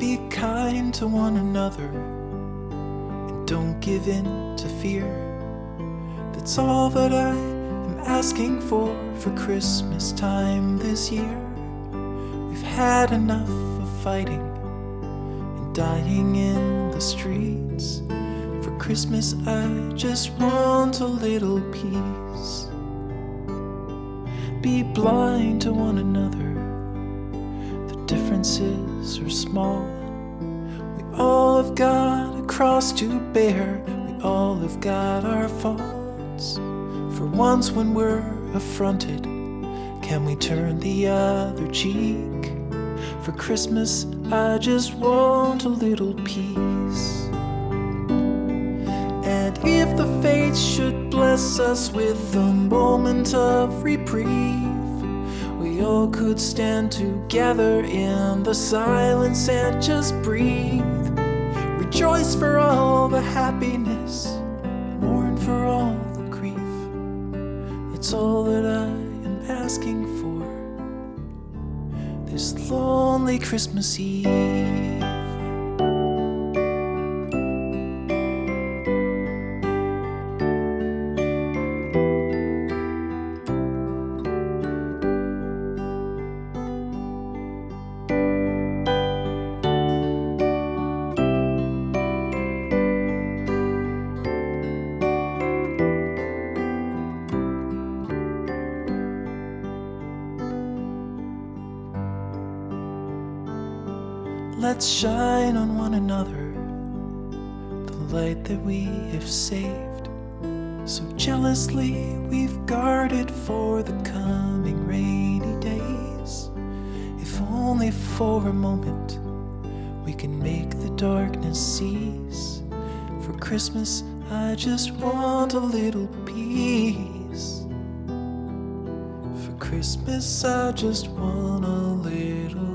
Be kind to one another and don't give in to fear. That's all that I am asking for Christmas time this year. We've had enough of fighting and dying in the streets. For Christmas I just want a little peace. Be blind to one another, the differences are small. We all have got a cross to bear, we all have got our faults. For once when we're affronted, can we turn the other cheek? For Christmas I just want a little peace. And if the fates should bless us with a moment of reprieve, we all could stand together in the silence and just breathe. Rejoice for all the happiness, mourn for all the grief. It's all that I am asking for this lonely Christmas Eve. Let's shine on one another the light that we have saved. So jealously we've guarded for the coming rainy days. If only for a moment we can make the darkness cease. For Christmas I just want a little peace. For Christmas I just want a little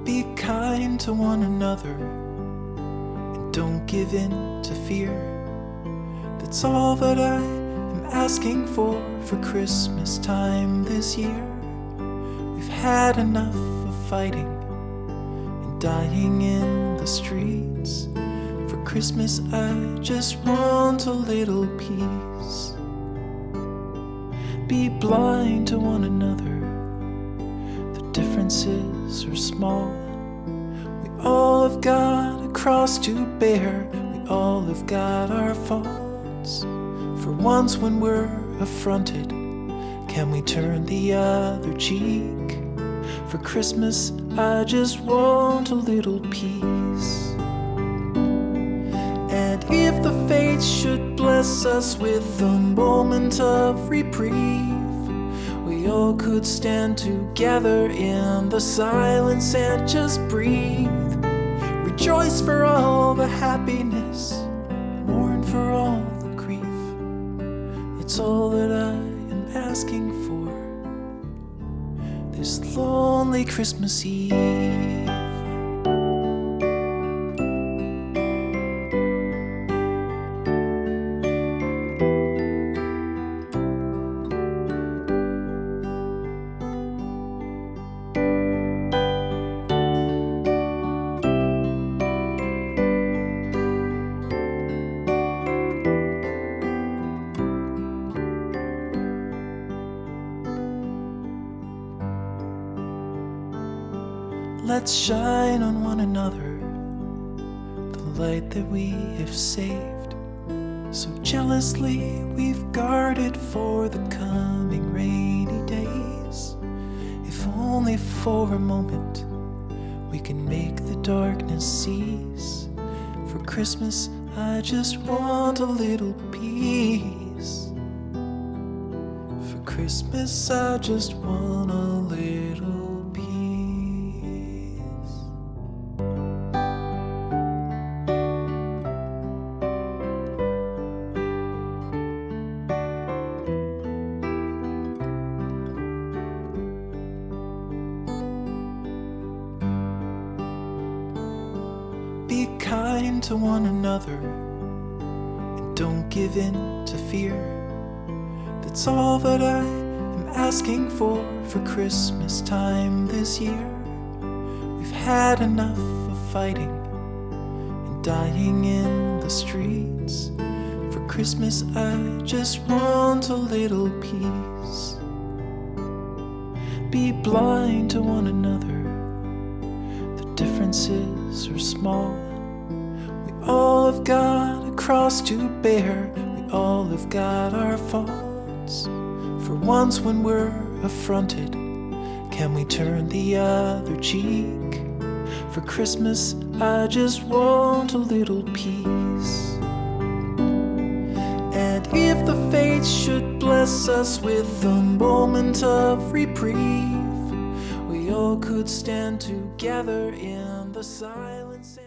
Be kind to one another and don't give in to fear. That's all that I am asking for Christmas time this year. We've had enough of fighting and dying in the streets. For Christmas I just want a little peace. Be blind to one another, the differences are small. We all have got a cross to bear, we all have got our faults. For once when we're affronted, can we turn the other cheek? For Christmas I just want a little peace. And if the fates should bless us with a moment of reprieve, we all could stand together in the silence and just breathe. Rejoice for all the happiness, mourn for all the grief. It's all that I am asking for this lonely Christmas Eve. Let's shine on one another the light that we have saved. So jealously we've guarded for the coming rainy days. If only for a moment we can make the darkness cease. For Christmas I just want a little peace. For Christmas I just want a little peace. kind to one another and don't give in to fear. That's all that I am asking for Christmas time this year. We've had enough of fighting and dying in the streets. For Christmas I just want a little peace. Be blind to one another, the differences are small. We all have got a cross to bear, we all have got our faults. For once when we're affronted, can we turn the other cheek? For Christmas I just want a little peace. And if the fates should bless us with a moment of reprieve, we all could stand together in the silence.